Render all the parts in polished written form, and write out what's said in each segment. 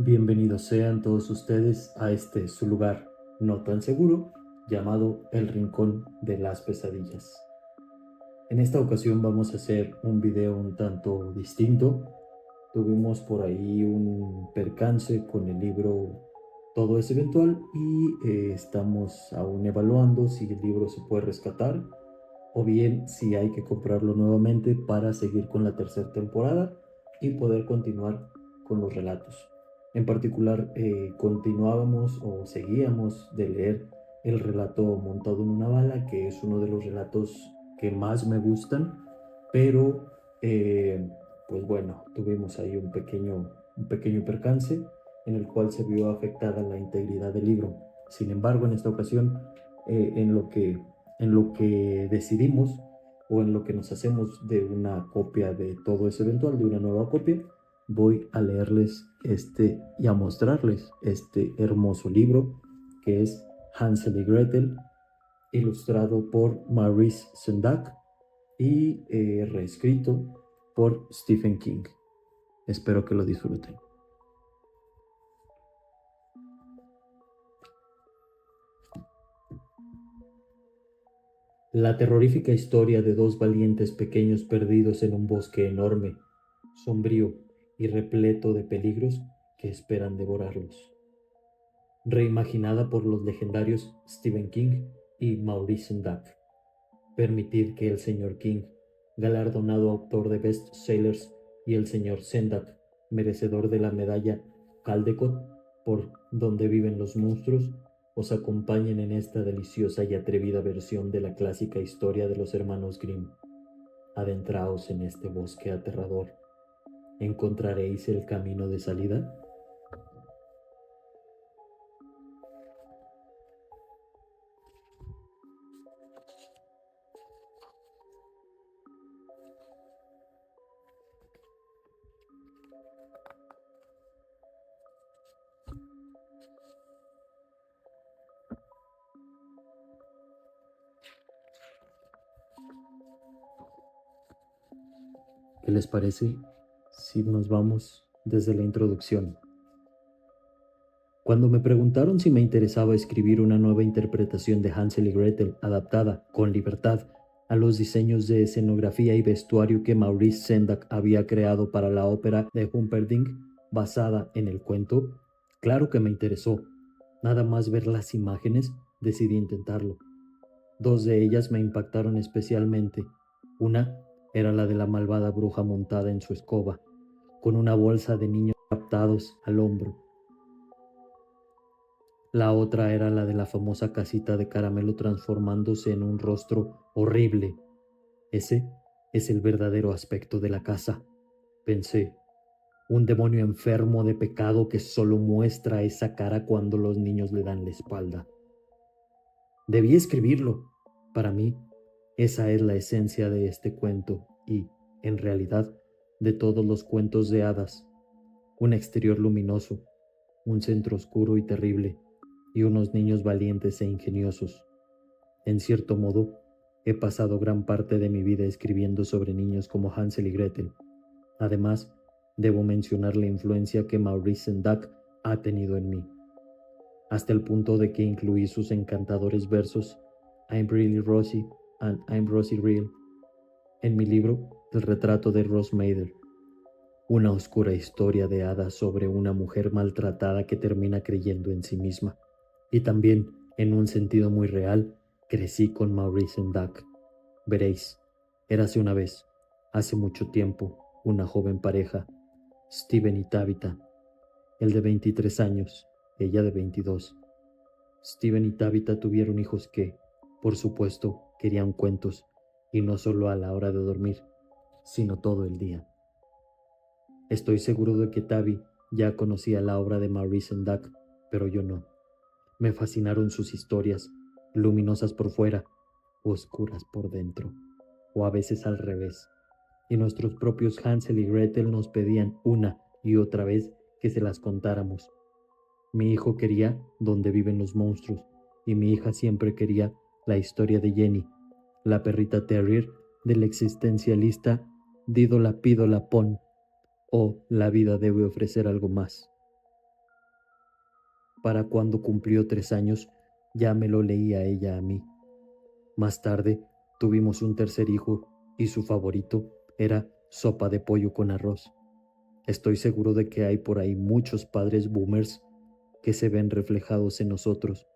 Bienvenidos sean todos ustedes a este su lugar no tan seguro llamado El Rincón de las Pesadillas. En esta ocasión vamos a hacer un video un tanto distinto. Tuvimos por ahí un percance con el libro Todo es Eventual y estamos aún evaluando si el libro se puede rescatar o bien si hay que comprarlo nuevamente para seguir con la tercera temporada y poder continuar con los relatos. En particular, continuábamos o seguíamos de leer el relato Montado en una bala, que es uno de los relatos que más me gustan, pero pues bueno, tuvimos ahí un pequeño percance en el cual se vio afectada la integridad del libro. Sin embargo, en esta ocasión, en lo que decidimos o en lo que nos hacemos de una copia de todo ese eventual, de una nueva copia, voy a leerles y a mostrarles este hermoso libro que es Hansel y Gretel, ilustrado por Maurice Sendak y reescrito por Stephen King. Espero que lo disfruten. La terrorífica historia de dos valientes pequeños perdidos en un bosque enorme, sombrío y repleto de peligros que esperan devorarlos. Reimaginada por los legendarios Stephen King y Maurice Sendak. Permitid que el señor King, galardonado autor de bestsellers, y el señor Sendak, merecedor de la medalla Caldecott por Donde viven los monstruos, os acompañen en esta deliciosa y atrevida versión de la clásica historia de los hermanos Grimm. Adentraos en este bosque aterrador. ¿Encontraréis el camino de salida? ¿Qué les parece si nos vamos desde la introducción? Cuando me preguntaron si me interesaba escribir una nueva interpretación de Hansel y Gretel adaptada, con libertad, a los diseños de escenografía y vestuario que Maurice Sendak había creado para la ópera de Humperdinck, basada en el cuento, claro que me interesó. Nada más ver las imágenes, decidí intentarlo. Dos de ellas me impactaron especialmente. Una era la de la malvada bruja montada en su escoba, con una bolsa de niños raptados al hombro. La otra era la de la famosa casita de caramelo transformándose en un rostro horrible. Ese es el verdadero aspecto de la casa, pensé. Un demonio enfermo de pecado que solo muestra esa cara cuando los niños le dan la espalda. Debí escribirlo. Para mí, esa es la esencia de este cuento y, en realidad, de todos los cuentos de hadas. Un exterior luminoso, un centro oscuro y terrible, y unos niños valientes e ingeniosos. En cierto modo, he pasado gran parte de mi vida escribiendo sobre niños como Hansel y Gretel. Además, debo mencionar la influencia que Maurice Sendak ha tenido en mí, hasta el punto de que incluí sus encantadores versos I'm really Rosie and I'm Rosie Real en mi libro El retrato de Rose Mather, una oscura historia de hadas sobre una mujer maltratada que termina creyendo en sí misma. Y también, en un sentido muy real, crecí con Maurice Sendak. Veréis, érase una vez, hace mucho tiempo, una joven pareja, Steven y Tabitha, él de 23 años, ella de 22. Steven y Tabitha tuvieron hijos que, por supuesto, querían cuentos, y no solo a la hora de dormir, sino todo el día. Estoy seguro de que Tabby ya conocía la obra de Maurice Sendak, pero yo no. Me fascinaron sus historias, luminosas por fuera, oscuras por dentro, o a veces al revés. Y nuestros propios Hansel y Gretel nos pedían una y otra vez que se las contáramos. Mi hijo quería Donde viven los monstruos, y mi hija siempre quería la historia de Jenny, la perrita terrier del existencialista Dido la Pídola Pon, o La vida debe ofrecer algo más. Para cuando cumplió 3 años, ya me lo leía ella a mí. Más tarde, tuvimos un tercer hijo y su favorito era sopa de pollo con arroz. Estoy seguro de que hay por ahí muchos padres boomers que se ven reflejados en nosotros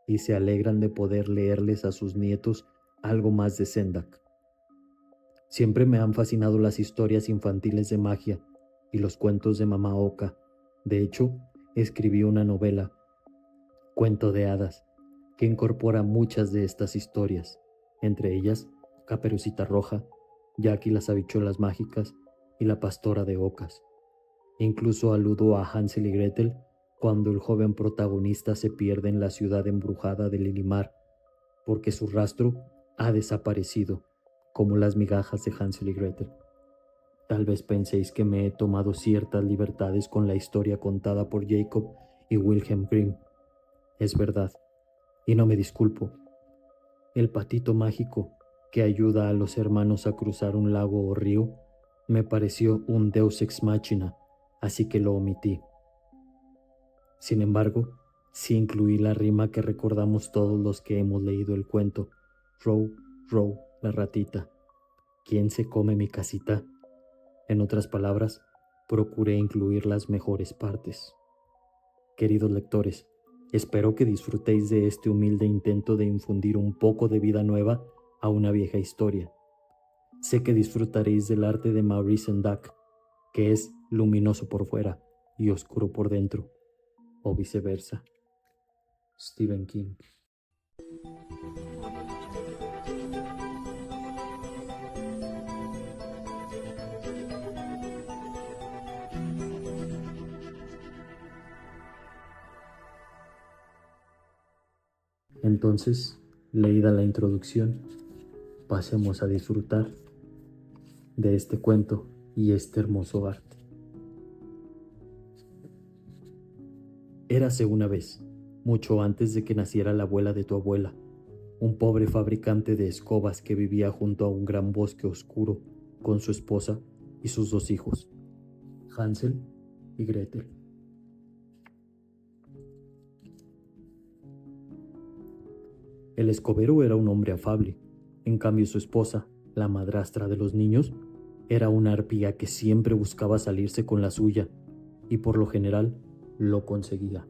y se alegran de poder leerles a sus nietos algo más de Sendak. Siempre me han fascinado las historias infantiles de magia y los cuentos de Mamá Oka. De hecho, escribí una novela, Cuento de Hadas, que incorpora muchas de estas historias, entre ellas Caperucita Roja, Jack y las habichuelas mágicas y la pastora de ocas. Incluso aludo a Hansel y Gretel cuando el joven protagonista se pierde en la ciudad embrujada de Lilimar, porque su rastro ha desaparecido, como las migajas de Hansel y Gretel. Tal vez penséis que me he tomado ciertas libertades con la historia contada por Jacob y Wilhelm Grimm. Es verdad, y no me disculpo. El patito mágico que ayuda a los hermanos a cruzar un lago o río me pareció un deus ex machina, así que lo omití. Sin embargo, sí incluí la rima que recordamos todos los que hemos leído el cuento: Row, row, la ratita. ¿Quién se come mi casita? En otras palabras, procuré incluir las mejores partes. Queridos lectores, espero que disfrutéis de este humilde intento de infundir un poco de vida nueva a una vieja historia. Sé que disfrutaréis del arte de Maurice Sendak, que es luminoso por fuera y oscuro por dentro, o viceversa. Stephen King. Entonces, leída la introducción, pasemos a disfrutar de este cuento y este hermoso arte. Érase una vez, mucho antes de que naciera la abuela de tu abuela, un pobre fabricante de escobas que vivía junto a un gran bosque oscuro con su esposa y sus 2 hijos, Hansel y Gretel. El escobero era un hombre afable, en cambio su esposa, la madrastra de los niños, era una arpía que siempre buscaba salirse con la suya y por lo general lo conseguía.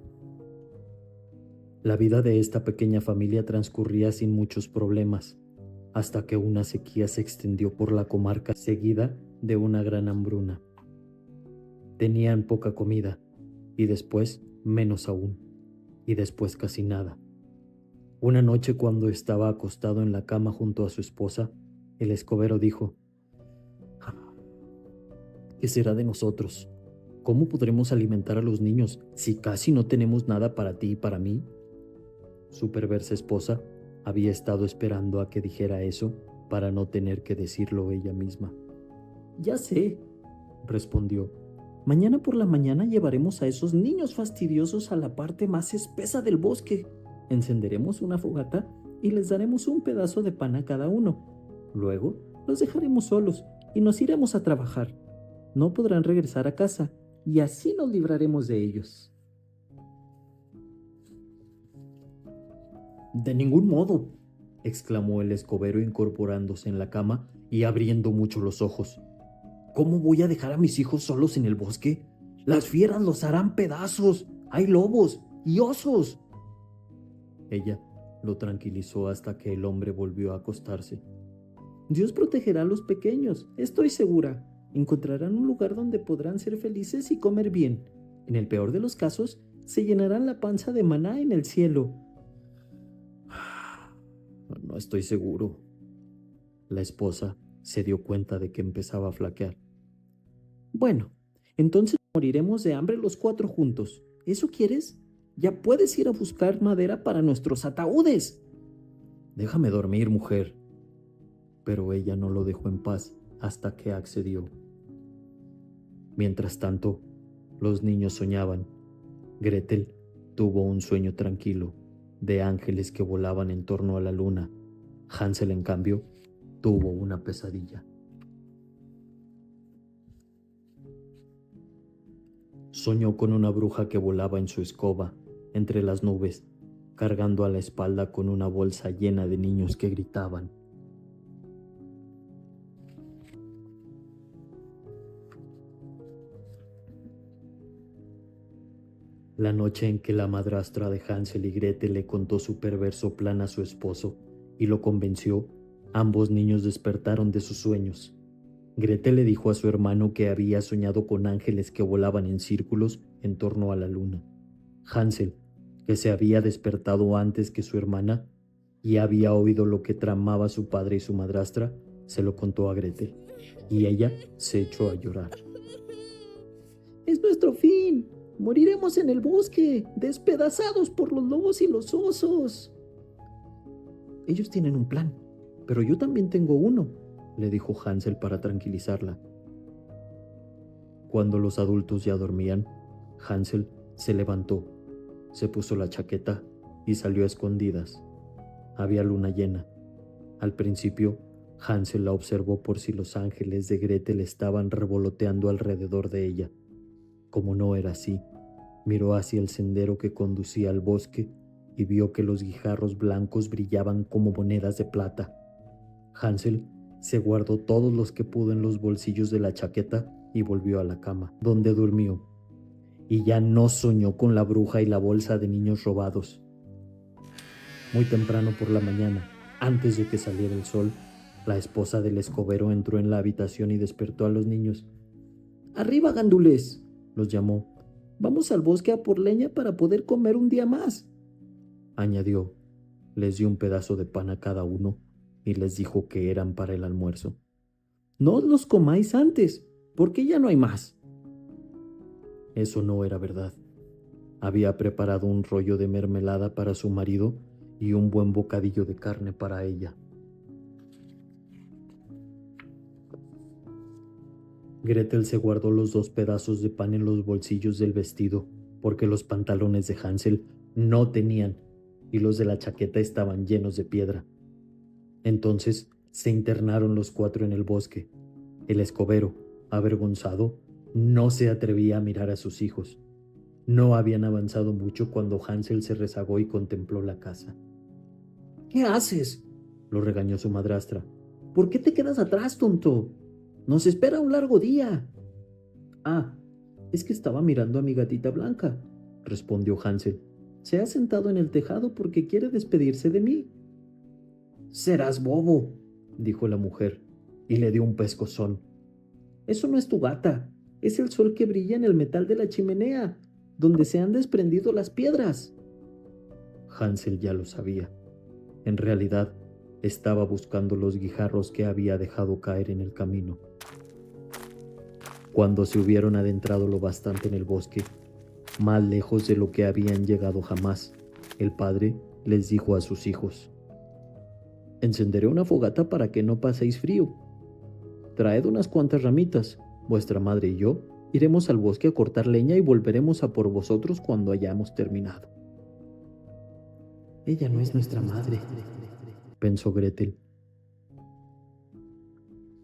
La vida de esta pequeña familia transcurría sin muchos problemas, hasta que una sequía se extendió por la comarca seguida de una gran hambruna. Tenían poca comida, y después menos aún, y después casi nada. Una noche, cuando estaba acostado en la cama junto a su esposa, el escobero dijo: ¿qué será de nosotros? ¿Cómo podremos alimentar a los niños si casi no tenemos nada para ti y para mí? Su perversa esposa había estado esperando a que dijera eso para no tener que decirlo ella misma. Ya sé, respondió. Mañana por la mañana llevaremos a esos niños fastidiosos a la parte más espesa del bosque. Encenderemos una fogata y les daremos un pedazo de pan a cada uno. Luego los dejaremos solos y nos iremos a trabajar. No podrán regresar a casa y así nos libraremos de ellos. De ningún modo, exclamó el escobero incorporándose en la cama y abriendo mucho los ojos. ¿Cómo voy a dejar a mis hijos solos en el bosque? Las fieras los harán pedazos. Hay lobos y osos. Ella lo tranquilizó hasta que el hombre volvió a acostarse. Dios protegerá a los pequeños, estoy segura. Encontrarán un lugar donde podrán ser felices y comer bien. En el peor de los casos, se llenarán la panza de maná en el cielo. No estoy seguro. La esposa se dio cuenta de que empezaba a flaquear. Bueno, entonces moriremos de hambre los 4 juntos. ¿Eso quieres? Ya puedes ir a buscar madera para nuestros ataúdes. Déjame dormir, mujer. Pero ella no lo dejó en paz hasta que accedió. Mientras tanto, los niños soñaban. Gretel tuvo un sueño tranquilo, de ángeles que volaban en torno a la luna. Hansel, en cambio, tuvo una pesadilla. Soñó con una bruja que volaba en su escoba, entre las nubes, cargando a la espalda con una bolsa llena de niños que gritaban. La noche en que la madrastra de Hansel y Gretel le contó su perverso plan a su esposo y lo convenció, ambos niños despertaron de sus sueños. Gretel le dijo a su hermano que había soñado con ángeles que volaban en círculos en torno a la luna. Hansel, que se había despertado antes que su hermana y había oído lo que tramaba su padre y su madrastra, se lo contó a Gretel, y ella se echó a llorar. ¡Es nuestro fin! ¡Moriremos en el bosque, despedazados por los lobos y los osos! Ellos tienen un plan, pero yo también tengo uno, le dijo Hansel para tranquilizarla. Cuando los adultos ya dormían, Hansel se levantó, se puso la chaqueta y salió a escondidas. Había luna llena. Al principio, Hansel la observó por si los ángeles de Gretel estaban revoloteando alrededor de ella. Como no era así, miró hacia el sendero que conducía al bosque y vio que los guijarros blancos brillaban como monedas de plata. Hansel se guardó todos los que pudo en los bolsillos de la chaqueta y volvió a la cama, donde durmió. Y ya no soñó con la bruja y la bolsa de niños robados. Muy temprano por la mañana, antes de que saliera el sol, la esposa del escobero entró en la habitación y despertó a los niños. ¡Arriba, gandules!, los llamó. «Vamos al bosque a por leña para poder comer un día más», añadió. Les dio un pedazo de pan a cada uno y les dijo que eran para el almuerzo. «No os los comáis antes, porque ya no hay más». Eso no era verdad. Había preparado un rollo de mermelada para su marido y un buen bocadillo de carne para ella. Gretel se guardó los 2 pedazos de pan en los bolsillos del vestido, porque los pantalones de Hansel no tenían y los de la chaqueta estaban llenos de piedra. Entonces se internaron los 4 en el bosque. El escobero, avergonzado, no se atrevía a mirar a sus hijos. No habían avanzado mucho cuando Hansel se rezagó y contempló la casa. «¿Qué haces?», lo regañó su madrastra. «¿Por qué te quedas atrás, tonto? Nos espera un largo día». «Ah, es que estaba mirando a mi gatita Blanca», respondió Hansel. «Se ha sentado en el tejado porque quiere despedirse de mí». «Serás bobo», dijo la mujer, y le dio un pescozón. «Eso no es tu gata, es el sol que brilla en el metal de la chimenea, donde se han desprendido las piedras». Hansel ya lo sabía. En realidad, estaba buscando los guijarros que había dejado caer en el camino. Cuando se hubieron adentrado lo bastante en el bosque, más lejos de lo que habían llegado jamás, el padre les dijo a sus hijos: «Encenderé una fogata para que no paséis frío. Traed unas cuantas ramitas. Vuestra madre y yo iremos al bosque a cortar leña y volveremos a por vosotros cuando hayamos terminado». «Ella no es nuestra madre», pensó Gretel,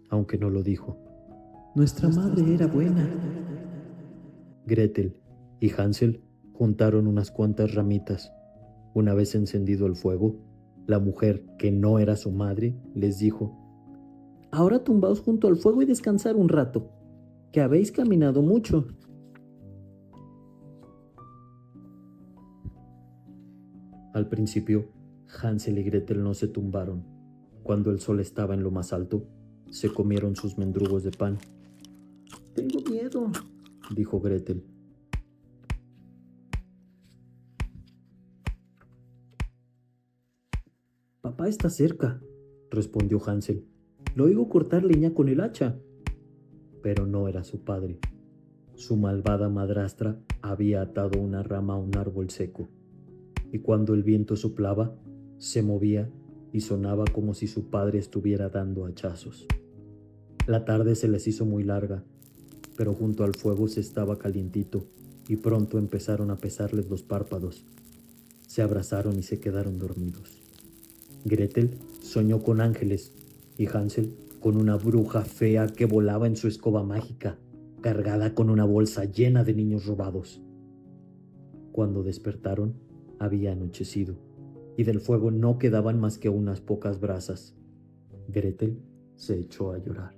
aunque no lo dijo. «Nuestra madre era buena». Gretel y Hansel juntaron unas cuantas ramitas. Una vez encendido el fuego, la mujer, que no era su madre, les dijo: «Ahora tumbaos junto al fuego y descansar un rato, que habéis caminado mucho». Al principio, Hansel y Gretel no se tumbaron. Cuando el sol estaba en lo más alto, se comieron sus mendrugos de pan. «Tengo miedo», dijo Gretel. «Papá está cerca», respondió Hansel. «Lo oigo cortar leña con el hacha». Pero no era su padre. Su malvada madrastra había atado una rama a un árbol seco, y cuando el viento soplaba, se movía y sonaba como si su padre estuviera dando hachazos. La tarde se les hizo muy larga, pero junto al fuego se estaba calientito y pronto empezaron a pesarles los párpados. Se abrazaron y se quedaron dormidos. Gretel soñó con ángeles y Hansel con una bruja fea que volaba en su escoba mágica, cargada con una bolsa llena de niños robados. Cuando despertaron, había anochecido, y del fuego no quedaban más que unas pocas brasas. Gretel se echó a llorar.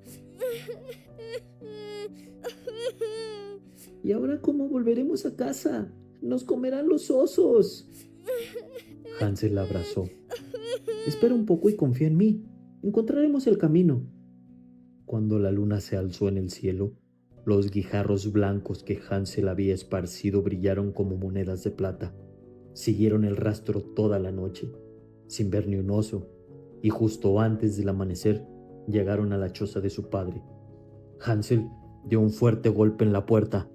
¿Y ahora cómo volveremos a casa? ¡Nos comerán los osos! Hansel la abrazó. Espera un poco y confía en mí. Encontraremos el camino. Cuando la luna se alzó en el cielo, los guijarros blancos que Hansel había esparcido brillaron como monedas de plata. Siguieron el rastro toda la noche, sin ver ni un oso, y justo antes del amanecer llegaron a la choza de su padre. Hansel dio un fuerte golpe en la puerta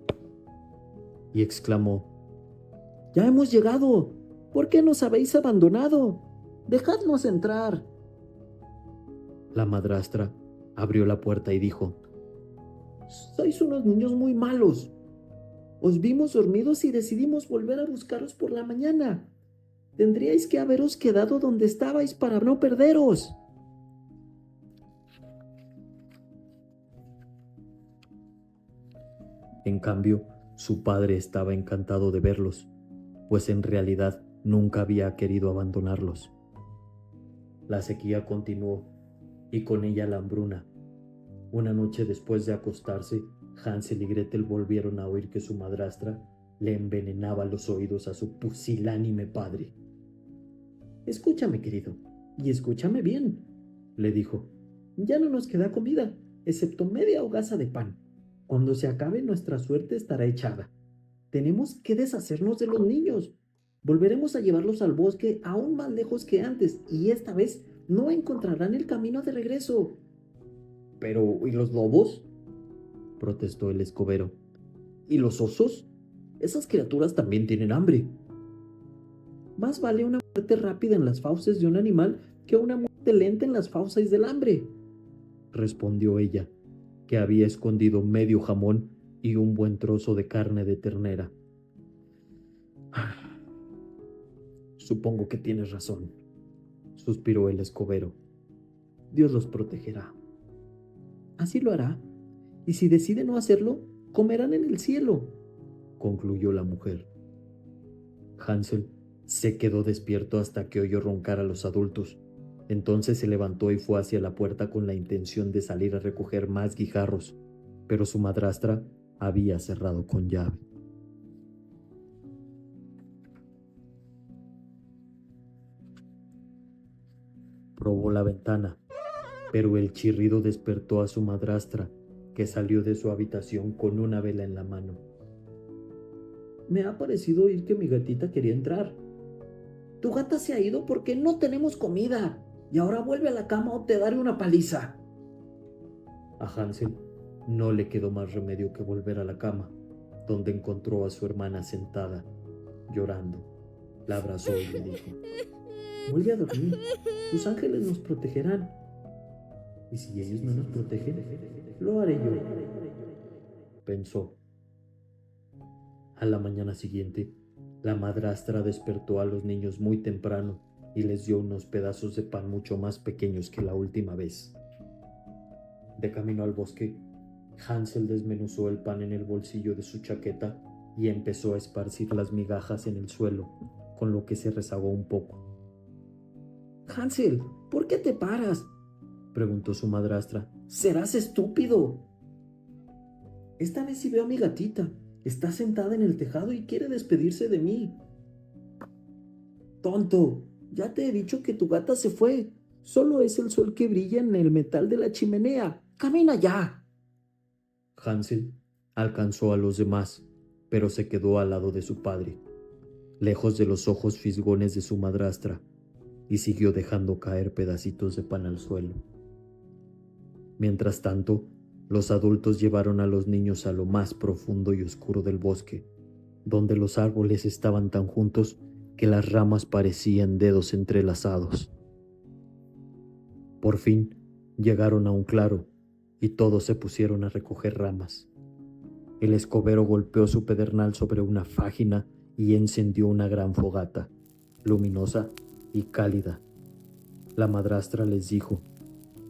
y exclamó: ¡Ya hemos llegado! ¿Por qué nos habéis abandonado? ¡Dejadnos entrar! La madrastra abrió la puerta y dijo: Sois unos niños muy malos. Os vimos dormidos y decidimos volver a buscaros por la mañana. Tendríais que haberos quedado donde estabais para no perderos. En cambio, su padre estaba encantado de verlos, pues en realidad nunca había querido abandonarlos. La sequía continuó, y con ella la hambruna. Una noche después de acostarse, Hansel y Gretel volvieron a oír que su madrastra le envenenaba los oídos a su pusilánime padre. Escúchame, querido, y escúchame bien, le dijo. Ya no nos queda comida, excepto media hogaza de pan. Cuando se acabe, nuestra suerte estará echada. Tenemos que deshacernos de los niños. Volveremos a llevarlos al bosque aún más lejos que antes, y esta vez no encontrarán el camino de regreso. Pero, ¿y los lobos?, protestó el escobero. ¿Y los osos? Esas criaturas también tienen hambre. Más vale una muerte rápida en las fauces de un animal que una muerte lenta en las fauces del hambre, respondió ella, que había escondido medio jamón y un buen trozo de carne de ternera. Supongo que tienes razón, suspiró el escobero. Dios los protegerá. Así lo hará, y si decide no hacerlo, comerán en el cielo, concluyó la mujer. Hansel se quedó despierto hasta que oyó roncar a los adultos. Entonces se levantó y fue hacia la puerta con la intención de salir a recoger más guijarros, pero su madrastra había cerrado con llave. Probó la ventana, pero el chirrido despertó a su madrastra, que salió de su habitación con una vela en la mano. Me ha parecido oír que mi gatita quería entrar. Tu gata se ha ido porque no tenemos comida, y ahora vuelve a la cama o te daré una paliza. A Hansel no le quedó más remedio que volver a la cama, donde encontró a su hermana sentada, llorando. La abrazó y le dijo: vuelve a dormir, tus ángeles nos protegerán. Y si ellos no nos protegen, lo haré yo, pensó. A la mañana siguiente, la madrastra despertó a los niños muy temprano y les dio unos pedazos de pan mucho más pequeños que la última vez. De camino al bosque, Hansel desmenuzó el pan en el bolsillo de su chaqueta y empezó a esparcir las migajas en el suelo, con lo que se rezagó un poco. Hansel, ¿por qué te paras?, preguntó su madrastra. ¡Serás estúpido! Esta vez sí veo a mi gatita. Está sentada en el tejado y quiere despedirse de mí. Tonto, ya te he dicho que tu gata se fue. Solo es el sol que brilla en el metal de la chimenea. ¡Camina ya! Hansel alcanzó a los demás, pero se quedó al lado de su padre, lejos de los ojos fisgones de su madrastra, y siguió dejando caer pedacitos de pan al suelo. Mientras tanto, los adultos llevaron a los niños a lo más profundo y oscuro del bosque, donde los árboles estaban tan juntos que las ramas parecían dedos entrelazados. Por fin llegaron a un claro y todos se pusieron a recoger ramas. El escobero golpeó su pedernal sobre una fágina y encendió una gran fogata, luminosa y cálida. La madrastra les dijo: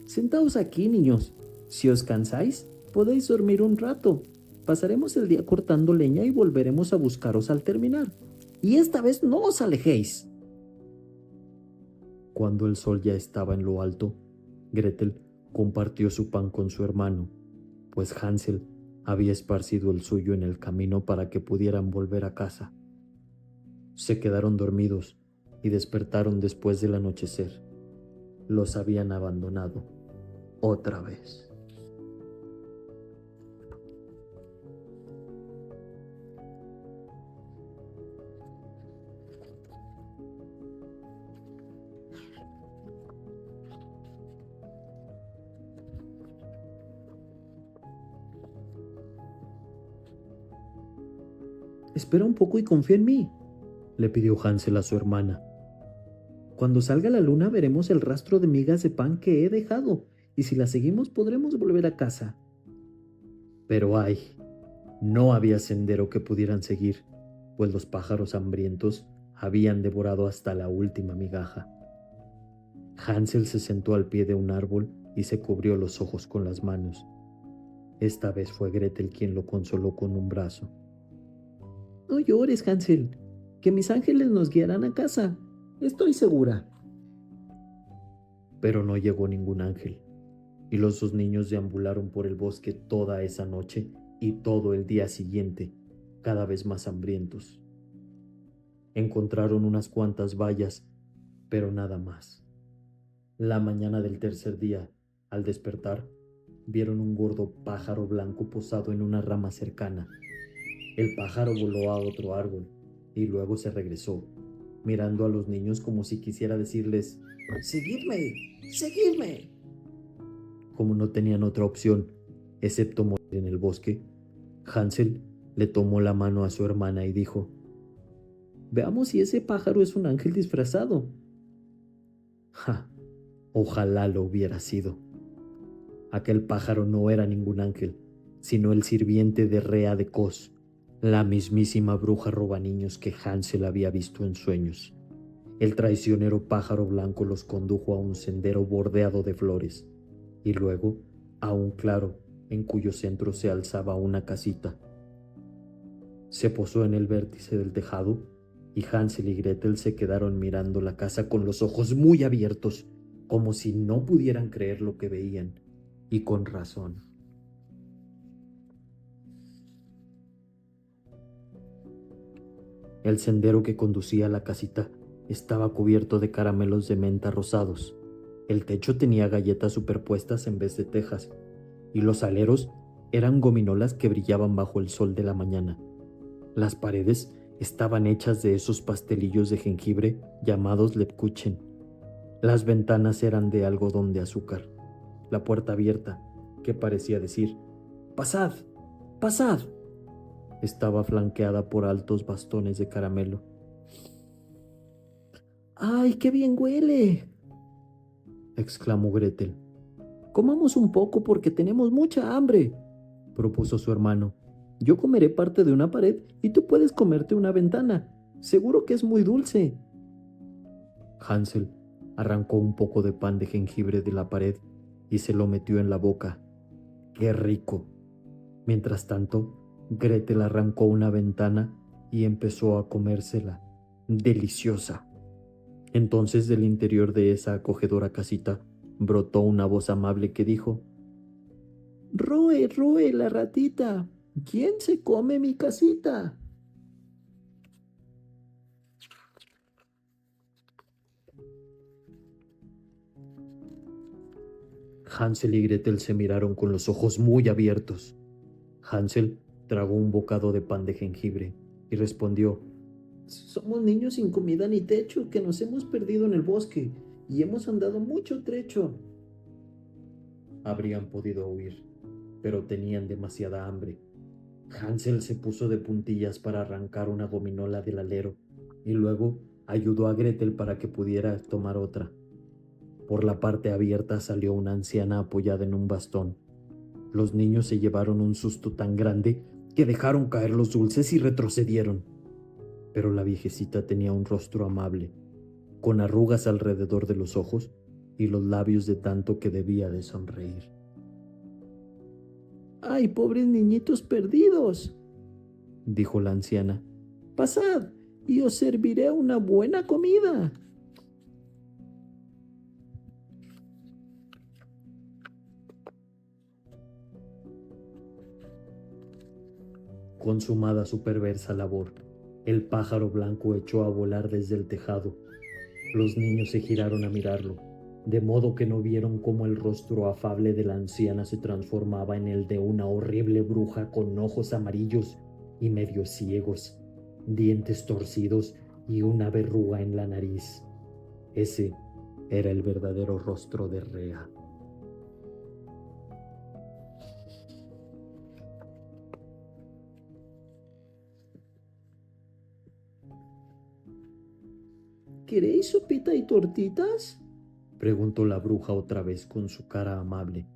sentaos aquí, niños. Si os cansáis, podéis dormir un rato. Pasaremos el día cortando leña y volveremos a buscaros al terminar. y esta vez no os alejéis. Cuando el sol ya estaba en lo alto, Gretel compartió su pan con su hermano, pues Hansel había esparcido el suyo en el camino para que pudieran volver a casa. Se quedaron dormidos y despertaron después del anochecer. Los habían abandonado otra vez. Espera un poco y confía en mí, le pidió Hansel a su hermana. Cuando salga la luna veremos el rastro de migas de pan que he dejado, y si la seguimos podremos volver a casa. Pero ay, no había sendero que pudieran seguir, pues los pájaros hambrientos habían devorado hasta la última migaja. Hansel se sentó al pie de un árbol y se cubrió los ojos con las manos. Esta vez fue Gretel quien lo consoló con un brazo. No llores, Hansel, que mis ángeles nos guiarán a casa. Estoy segura. Pero no llegó ningún ángel, y los dos niños deambularon por el bosque toda esa noche y todo el día siguiente, cada vez más hambrientos. Encontraron unas cuantas bayas, pero nada más. La mañana del tercer día, al despertar, vieron un gordo pájaro blanco posado en una rama cercana. El pájaro voló a otro árbol y luego se regresó, mirando a los niños como si quisiera decirles: ¡Seguidme! ¡Seguidme! Como no tenían otra opción, excepto morir en el bosque, Hansel le tomó la mano a su hermana y dijo: Veamos si ese pájaro es un ángel disfrazado. ¡Ja! Ojalá lo hubiera sido. Aquel pájaro no era ningún ángel, sino el sirviente de Rea de Cos, la mismísima bruja robaniños que Hansel había visto en sueños. El traicionero pájaro blanco los condujo a un sendero bordeado de flores, y luego a un claro en cuyo centro se alzaba una casita. Se posó en el vértice del tejado, y Hansel y Gretel se quedaron mirando la casa con los ojos muy abiertos, como si no pudieran creer lo que veían, y con razón. El sendero que conducía a la casita estaba cubierto de caramelos de menta rosados. El techo tenía galletas superpuestas en vez de tejas, y los aleros eran gominolas que brillaban bajo el sol de la mañana. Las paredes estaban hechas de esos pastelillos de jengibre llamados Lebkuchen. Las ventanas eran de algodón de azúcar. La puerta abierta, que parecía decir: «¡Pasad! ¡Pasad!», estaba flanqueada por altos bastones de caramelo. «¡Ay, qué bien huele!», exclamó Gretel. «Comamos un poco porque tenemos mucha hambre», propuso su hermano. «Yo comeré parte de una pared y tú puedes comerte una ventana. Seguro que es muy dulce». Hansel arrancó un poco de pan de jengibre de la pared y se lo metió en la boca. ¡Qué rico! Mientras tanto, Gretel arrancó una ventana y empezó a comérsela. ¡Deliciosa! Entonces, del interior de esa acogedora casita brotó una voz amable que dijo: «Roe, roe, la ratita, ¿quién se come mi casita?». Hansel y Gretel se miraron con los ojos muy abiertos. Hansel tragó un bocado de pan de jengibre y respondió: «Somos niños sin comida ni techo que nos hemos perdido en el bosque y hemos andado mucho trecho». Habrían podido huir, pero tenían demasiada hambre. Hansel se puso de puntillas para arrancar una gominola del alero y luego ayudó a Gretel para que pudiera tomar otra. Por la parte abierta salió una anciana apoyada en un bastón. Los niños se llevaron un susto tan grande que dejaron caer los dulces y retrocedieron. Pero la viejecita tenía un rostro amable, con arrugas alrededor de los ojos y los labios de tanto que debía de sonreír. «¡Ay, pobres niñitos perdidos!», dijo la anciana. «Pasad y os serviré una buena comida. Consumada su perversa labor, el pájaro blanco echó a volar desde el tejado. Los niños se giraron a mirarlo, de modo que no vieron cómo el rostro afable de la anciana se transformaba en el de una horrible bruja con ojos amarillos y medio ciegos, dientes torcidos y una verruga en la nariz. Ese era el verdadero rostro de Rea. ¿Queréis sopita y tortitas?, preguntó la bruja otra vez con su cara amable.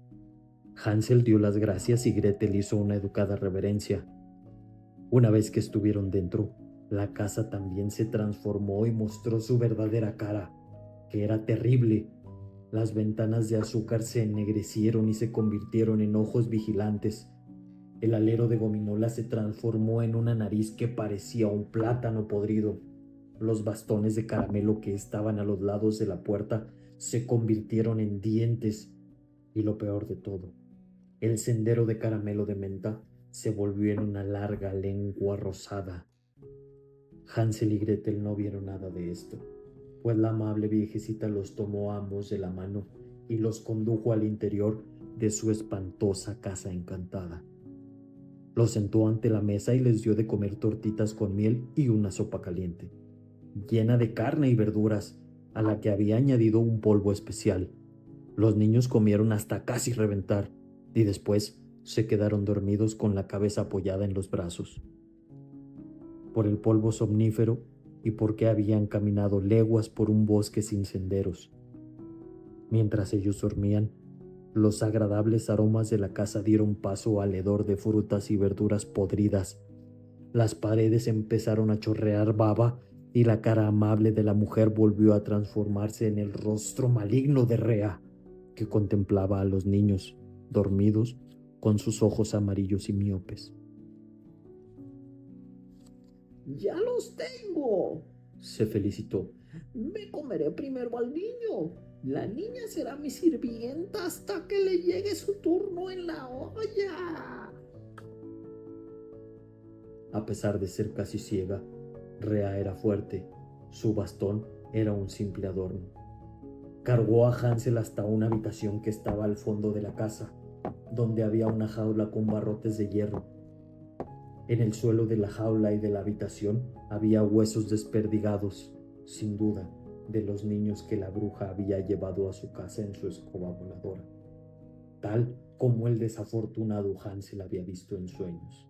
Hansel dio las gracias y Gretel hizo una educada reverencia. Una vez que estuvieron dentro, la casa también se transformó y mostró su verdadera cara, que era terrible. Las ventanas de azúcar se ennegrecieron y se convirtieron en ojos vigilantes. El alero de gominola se transformó en una nariz que parecía un plátano podrido. Los bastones de caramelo que estaban a los lados de la puerta se convirtieron en dientes. Y lo peor de todo, el sendero de caramelo de menta se volvió en una larga lengua rosada. Hansel y Gretel no vieron nada de esto, pues la amable viejecita los tomó ambos de la mano y los condujo al interior de su espantosa casa encantada. Los sentó ante la mesa y les dio de comer tortitas con miel y una sopa caliente, llena de carne y verduras, a la que había añadido un polvo especial. Los niños comieron hasta casi reventar y después se quedaron dormidos con la cabeza apoyada en los brazos. Por el polvo somnífero y porque habían caminado leguas por un bosque sin senderos. Mientras ellos dormían, los agradables aromas de la casa dieron paso al hedor de frutas y verduras podridas. Las paredes empezaron a chorrear baba y la cara amable de la mujer volvió a transformarse en el rostro maligno de Rea, que contemplaba a los niños, dormidos, con sus ojos amarillos y miopes. «Ya los tengo», se felicitó. «Me comeré primero al niño. La niña será mi sirvienta hasta que le llegue su turno en la olla». A pesar de ser casi ciega, Rea era fuerte. Su bastón era un simple adorno. Cargó a Hansel hasta una habitación que estaba al fondo de la casa, donde había una jaula con barrotes de hierro. En el suelo de la jaula y de la habitación había huesos desperdigados, sin duda, de los niños que la bruja había llevado a su casa en su escoba voladora, tal como el desafortunado Hansel había visto en sueños.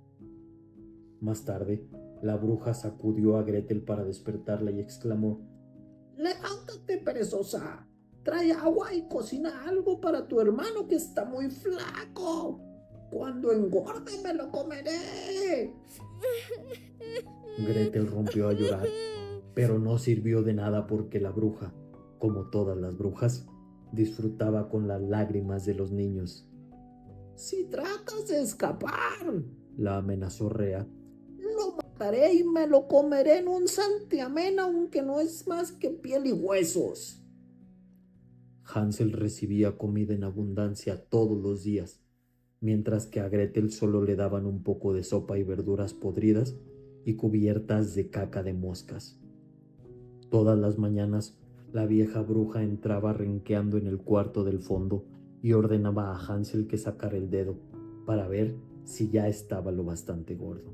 Más tarde, la bruja sacudió a Gretel para despertarla y exclamó: «Levántate, perezosa. Trae agua y cocina algo para tu hermano que está muy flaco. Cuando engorde me lo comeré». Gretel rompió a llorar, pero no sirvió de nada porque la bruja, como todas las brujas, disfrutaba con las lágrimas de los niños. «Si tratas de escapar», la amenazó Rea, «lo mataré y me lo comeré en un santiamén, aunque no es más que piel y huesos». Hansel recibía comida en abundancia todos los días, mientras que a Gretel solo le daban un poco de sopa y verduras podridas y cubiertas de caca de moscas. Todas las mañanas, la vieja bruja entraba renqueando en el cuarto del fondo y ordenaba a Hansel que sacara el dedo para ver si ya estaba lo bastante gordo.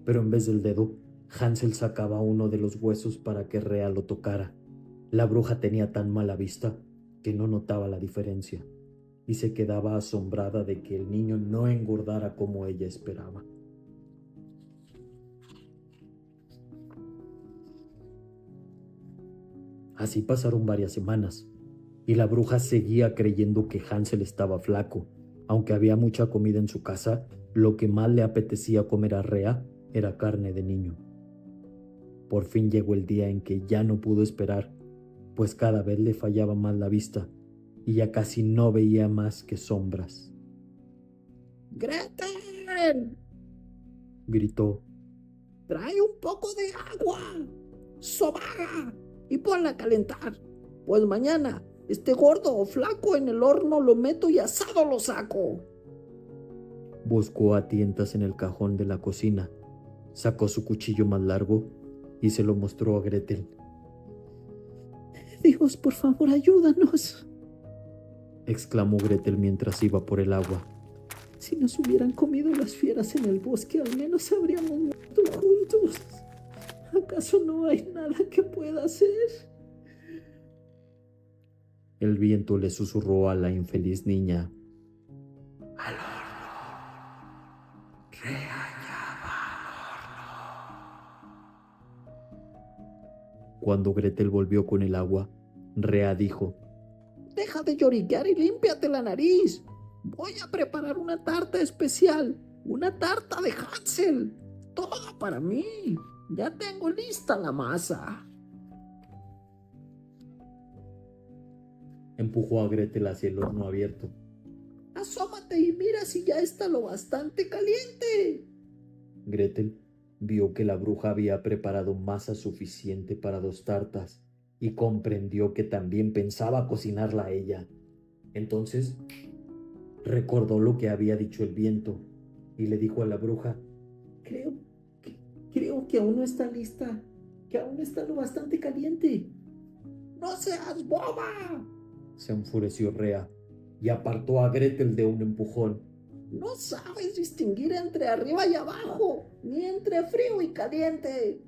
Pero en vez del dedo, Hansel sacaba uno de los huesos para que Rea lo tocara. La bruja tenía tan mala vista que no notaba la diferencia y se quedaba asombrada de que el niño no engordara como ella esperaba. Así pasaron varias semanas, y la bruja seguía creyendo que Hansel estaba flaco. Aunque había mucha comida en su casa, lo que más le apetecía comer a Rea era carne de niño. Por fin llegó el día en que ya no pudo esperar, pues cada vez le fallaba más la vista y ya casi no veía más que sombras. «¡Gretel!», gritó, trae un poco de agua, sobaga, y ponla a calentar. Pues mañana, este gordo o flaco en el horno lo meto y asado lo saco. Buscó a tientas en el cajón de la cocina, sacó su cuchillo más largo y se lo mostró a Gretel. Dios, por favor, ayúdanos, exclamó Gretel mientras iba por el agua. Si nos hubieran comido las fieras en el bosque, al menos habríamos muerto juntos. ¿Acaso no hay nada que pueda hacer? El viento le susurró a la infeliz niña. Al horno. Reañaba al horno. Cuando Gretel volvió con el agua, Rea dijo: Deja de lloriquear y límpiate la nariz. Voy a preparar una tarta especial. Una tarta de Hansel. Todo para mí. Ya tengo lista la masa. Empujó a Gretel hacia el horno abierto. Asómate y mira si ya está lo bastante caliente. Gretel vio que la bruja había preparado masa suficiente para 2 tartas y comprendió que también pensaba cocinarla a ella. Entonces recordó lo que había dicho el viento y le dijo a la bruja: Creo que aún no está lista, que aún está lo bastante caliente. ¡No seas boba!, se enfureció Rea y apartó a Gretel de un empujón. No sabes distinguir entre arriba y abajo, ni entre frío y caliente.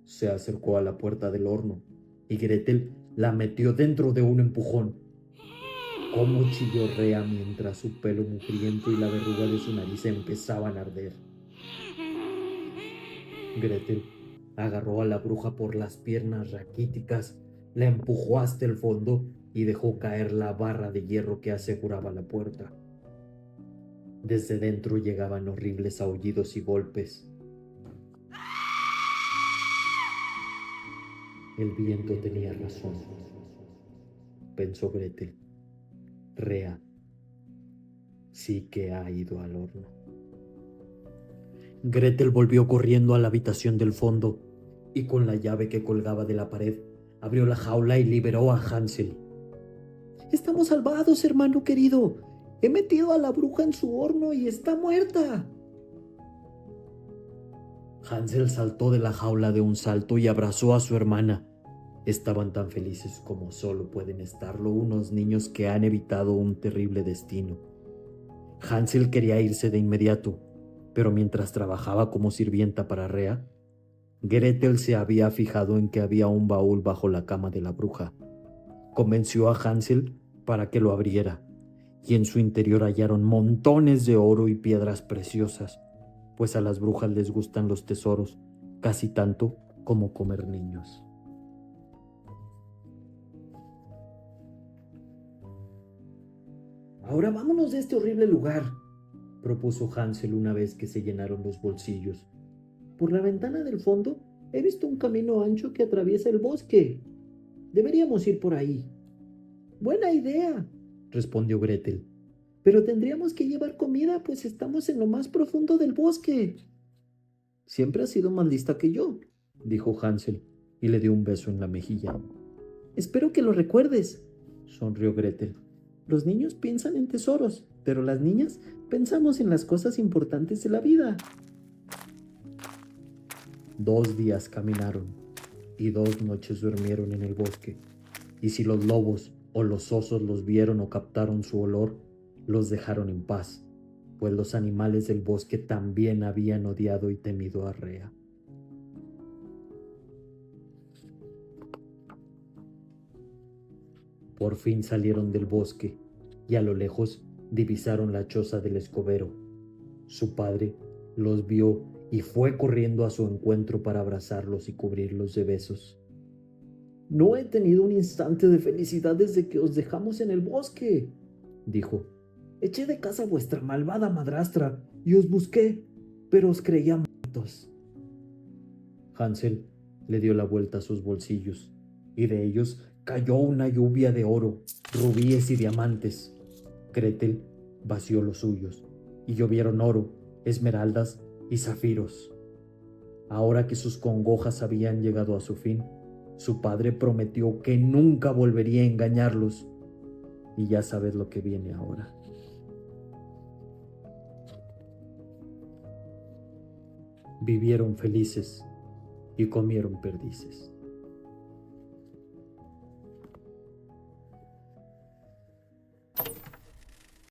Se acercó a la puerta del horno y Gretel la metió dentro de un empujón. Cómo chilló Rea mientras su pelo mugriento y la verruga de su nariz empezaban a arder. Gretel agarró a la bruja por las piernas raquíticas, la empujó hasta el fondo y dejó caer la barra de hierro que aseguraba la puerta. Desde dentro llegaban horribles aullidos y golpes. El viento tenía razón, pensó Gretel. Rea sí que ha ido al horno. Gretel volvió corriendo a la habitación del fondo y con la llave que colgaba de la pared abrió la jaula y liberó a Hansel. Estamos salvados, hermano querido. He metido a la bruja en su horno y está muerta. Hansel saltó de la jaula de un salto y abrazó a su hermana. Estaban tan felices como solo pueden estarlo unos niños que han evitado un terrible destino. Hansel quería irse de inmediato, pero mientras trabajaba como sirvienta para Rea, Gretel se había fijado en que había un baúl bajo la cama de la bruja. Convenció a Hansel para que lo abriera, y en su interior hallaron montones de oro y piedras preciosas, pues a las brujas les gustan los tesoros casi tanto como comer niños. Ahora vámonos de este horrible lugar, propuso Hansel una vez que se llenaron los bolsillos. Por la ventana del fondo he visto un camino ancho que atraviesa el bosque. Deberíamos ir por ahí. Buena idea, respondió Gretel. Pero tendríamos que llevar comida, pues estamos en lo más profundo del bosque. Siempre has sido más lista que yo, dijo Hansel, y le dio un beso en la mejilla. Espero que lo recuerdes, sonrió Gretel. Los niños piensan en tesoros, pero las niñas pensamos en las cosas importantes de la vida. 2 días caminaron y 2 noches durmieron en el bosque. Y si los lobos o los osos los vieron o captaron su olor, los dejaron en paz, pues los animales del bosque también habían odiado y temido a Rea. Por fin salieron del bosque y a lo lejos divisaron la choza del escobero. Su padre los vio y fue corriendo a su encuentro para abrazarlos y cubrirlos de besos. No he tenido un instante de felicidad desde que os dejamos en el bosque, dijo. Eché de casa a vuestra malvada madrastra y os busqué, pero os creía muertos. Hansel le dio la vuelta a sus bolsillos y de ellos cayó una lluvia de oro, rubíes y diamantes. Gretel vació los suyos y llovieron oro, esmeraldas y zafiros. Ahora que sus congojas habían llegado a su fin, su padre prometió que nunca volvería a engañarlos. Y ya sabes lo que viene ahora. Vivieron felices y comieron perdices.